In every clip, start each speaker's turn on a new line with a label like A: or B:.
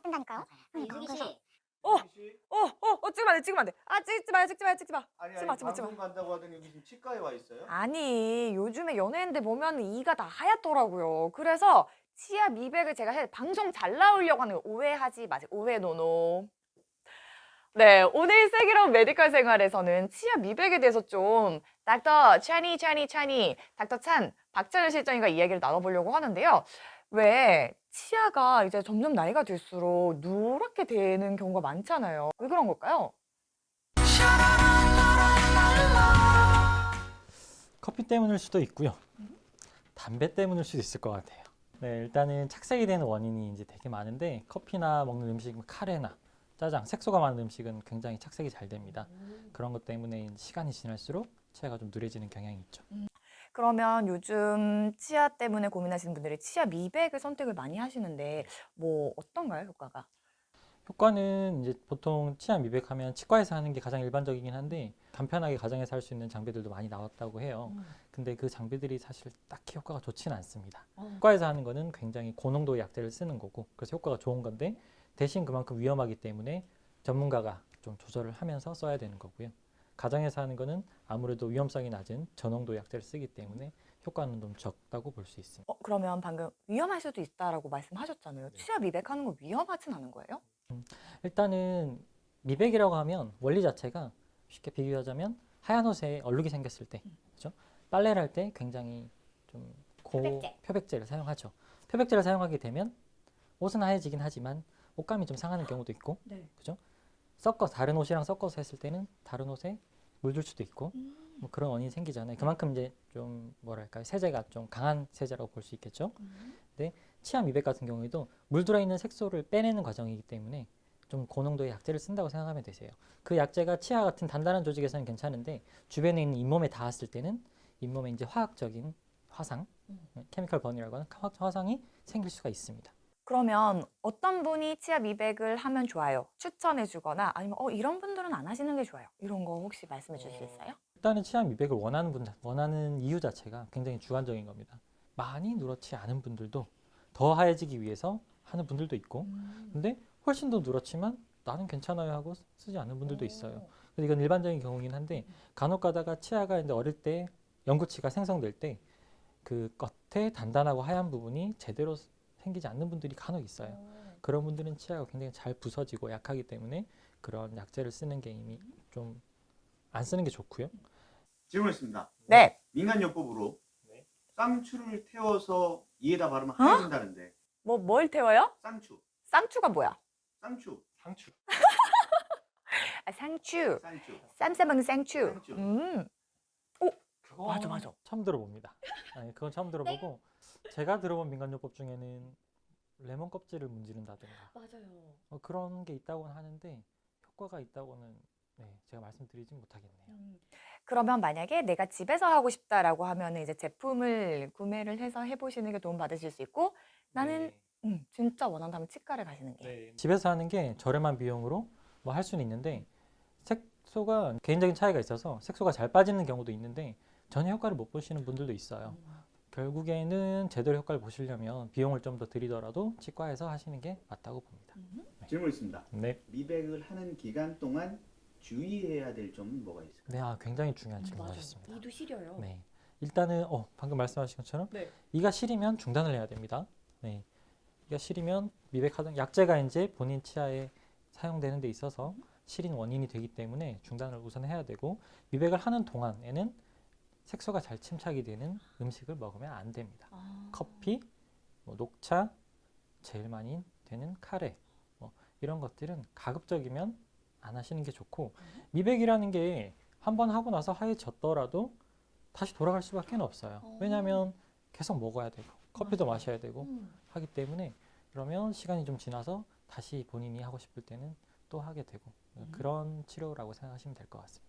A: 된다니까요. 그러니까
B: 유기
A: 그래서
B: 씨.
C: 찍으면 안 돼, 찍으면 안 돼. 아, 찍지 마요, 찍지 마요, 찍지 마.
D: 아니
C: 찍지 마, 찍지 마, 찍지
D: 방송
C: 마.
D: 간다고 하더니 여기 지금 치과에 와 있어요?
C: 아니, 요즘에 연예인들 보면 이가 다 하얗더라고요. 그래서 치아 미백을 제가 방송 잘 나오려고 하는 거 오해하지 마세요. 오해 노노. 네, 오늘 슬기로운 메디컬 생활에서는 치아 미백에 대해서 좀 닥터 찬이 닥터 찬 박찬현 실장님과 이야기를 나눠보려고 하는데요. 왜 치아가 이제 점점 나이가 들수록 누렇게 되는 경우가 많잖아요. 왜 그런 걸까요?
E: 커피 때문일 수도 있고요. 담배 때문일 수도 있을 것 같아요. 네, 일단은 착색이 되는 원인이 이제 되게 많은데 커피나 먹는 음식, 카레나 짜장, 색소가 많은 음식은 굉장히 착색이 잘 됩니다. 그런 것 때문에 시간이 지날수록 치아가 좀 누래지는 경향이 있죠.
C: 그러면 요즘 치아 때문에 고민하시는 분들이 치아 미백을 선택을 많이 하시는데 뭐 어떤가요, 효과가?
E: 효과는 이제 보통 치아 미백하면 치과에서 하는 게 가장 일반적이긴 한데 간편하게 가정에서 할 수 있는 장비들도 많이 나왔다고 해요. 근데 그 장비들이 사실 딱히 효과가 좋지는 않습니다. 치과에서 하는 거는 굉장히 고농도의 약제를 쓰는 거고 그래서 효과가 좋은 건데 대신 그만큼 위험하기 때문에 전문가가 좀 조절을 하면서 써야 되는 거고요. 가정에서 하는 거는 아무래도 위험성이 낮은 저농도 약제를 쓰기 때문에 효과는 좀 적다고 볼 수 있습니다.
C: 그러면 방금 위험할 수도 있다라고 말씀하셨잖아요. 치아 미백하는 거 위험하진 않은 거예요?
E: 일단은 미백이라고 하면 원리 자체가 쉽게 비교하자면 하얀 옷에 얼룩이 생겼을 때, 그렇죠? 빨래를 할 때 굉장히 좀 표백제를 사용하죠. 표백제를 사용하게 되면 옷은 하얘지긴 하지만 옷감이 좀 상하는 경우도 있고, 그죠? 다른 옷이랑 섞어서 했을 때는 다른 옷에 물들 수도 있고, 뭐 그런 원인이 생기잖아요. 그만큼 이제 좀 뭐랄까요, 세제가 좀 강한 세제라고 볼 수 있겠죠. 근데 치아 미백 같은 경우에도 물 들어있는 색소를 빼내는 과정이기 때문에 좀 고농도의 약제를 쓴다고 생각하면 되세요. 그 약제가 치아 같은 단단한 조직에서는 괜찮은데 주변에 있는 잇몸에 닿았을 때는 잇몸에 이제 화학적인 화상, 케미컬 번이라고 하는 화상이 생길 수가 있습니다.
C: 그러면 어떤 분이 치아 미백을 하면 좋아요? 추천해 주거나 아니면 이런 분들은 안 하시는 게 좋아요. 이런 거 혹시 말씀해 주실 수 있어요?
E: 일단은 치아 미백을 원하는 이유 자체가 굉장히 주관적인 겁니다. 많이 누렇지 않은 분들도 더 하얘지기 위해서 하는 분들도 있고 근데 훨씬 더 누렇지만 나는 괜찮아요 하고 쓰지 않는 분들도 있어요. 근데 이건 일반적인 경우긴 한데 간혹 가다가 치아가 이제 어릴 때 연구치가 생성될 때 그 겉에 단단하고 하얀 부분이 제대로 생기지 않는 분들이 간혹 있어요. 그런 분들은 치아가 굉장히 잘 부서지고 약하기 때문에 그런 약제를 쓰는 게 이미 좀 안 쓰는 게 좋고요.
D: 질문했습니다.
C: 네.
D: 민간요법으로 쌍추를 태워서 이에다 바르면 하얘진다는데
C: 뭘 태워요?
D: 쌍추.
C: 쌍추가 뭐야?
D: 쌍추.
C: 상추.
D: 쌍추.
C: 쌈 싸먹는 쌍추.
D: 쌍추.
C: 맞아.
E: 처음 들어봅니다. 아니, 그건 처음 들어보고 제가 들어본 민간요법 중에는 레몬 껍질을 문지른다든가
B: 맞아요.
E: 그런 게 있다고는 하는데 효과가 있다고는 제가 말씀드리진 못하겠네요.
C: 그러면 만약에 내가 집에서 하고 싶다라고 하면 이제 제품을 구매를 해서 해보시는 게 도움 받으실 수 있고 나는 진짜 원한다면 치과를 가시는 게.
E: 집에서 하는 게 저렴한 비용으로 뭐 할 수는 있는데 색소가 개인적인 차이가 있어서 색소가 잘 빠지는 경우도 있는데 전혀 효과를 못 보시는 분들도 있어요. 결국에는 제대로 효과를 보시려면 비용을 좀 더 들이더라도 치과에서 하시는 게 맞다고 봅니다.
D: 질문 있습니다.
E: 네.
D: 미백을 하는 기간 동안 주의해야 될 점은 뭐가 있을까요?
E: 네, 굉장히 중요한 질문하셨습니다.
B: 이도 시려요.
E: 네. 일단은 방금 말씀하신 것처럼 이가 시리면 중단을 해야 됩니다. 네. 이가 시리면 미백하던 약제가 이제 본인 치아에 사용되는 데 있어서 시린 원인이 되기 때문에 중단을 우선 해야 되고 미백을 하는 동안에는 색소가 잘 침착이 되는 음식을 먹으면 안 됩니다. 커피, 녹차, 제일 많이 되는 카레 이런 것들은 가급적이면 안 하시는 게 좋고 미백이라는 게 한 번 하고 나서 하얘졌더라도 다시 돌아갈 수밖에 없어요. 왜냐하면 계속 먹어야 되고 커피도 마셔야 되고 하기 때문에 그러면 시간이 좀 지나서 다시 본인이 하고 싶을 때는 또 하게 되고 그런 치료라고 생각하시면 될 것 같습니다.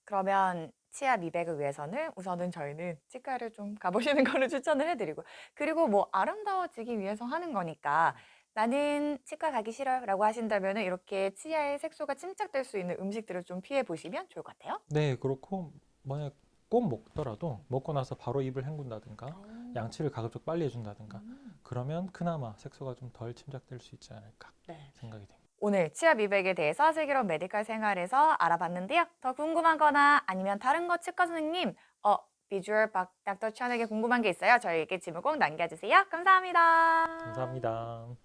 C: 그러면 치아 미백을 위해서는 우선은 저희는 치과를 좀 가보시는 거를 추천을 해드리고 그리고 뭐 아름다워지기 위해서 하는 거니까 나는 치과 가기 싫어라고 하신다면 이렇게 치아에 색소가 침착될 수 있는 음식들을 좀 피해 보시면 좋을 것 같아요.
E: 네, 그렇고 만약 꼭 먹더라도 먹고 나서 바로 입을 헹군다든가 양치를 가급적 빨리 해준다든가 그러면 그나마 색소가 좀 덜 침착될 수 있지 않을까
C: 네.
E: 생각이 됩니다.
C: 오늘 치아 미백에 대해서 슬기로운 메디컬 생활에서 알아봤는데요. 더 궁금한 거나 아니면 다른 거 치과 선생님, 비주얼 닥터 찬에게 궁금한 게 있어요. 저희에게 질문 꼭 남겨주세요. 감사합니다.
E: 감사합니다.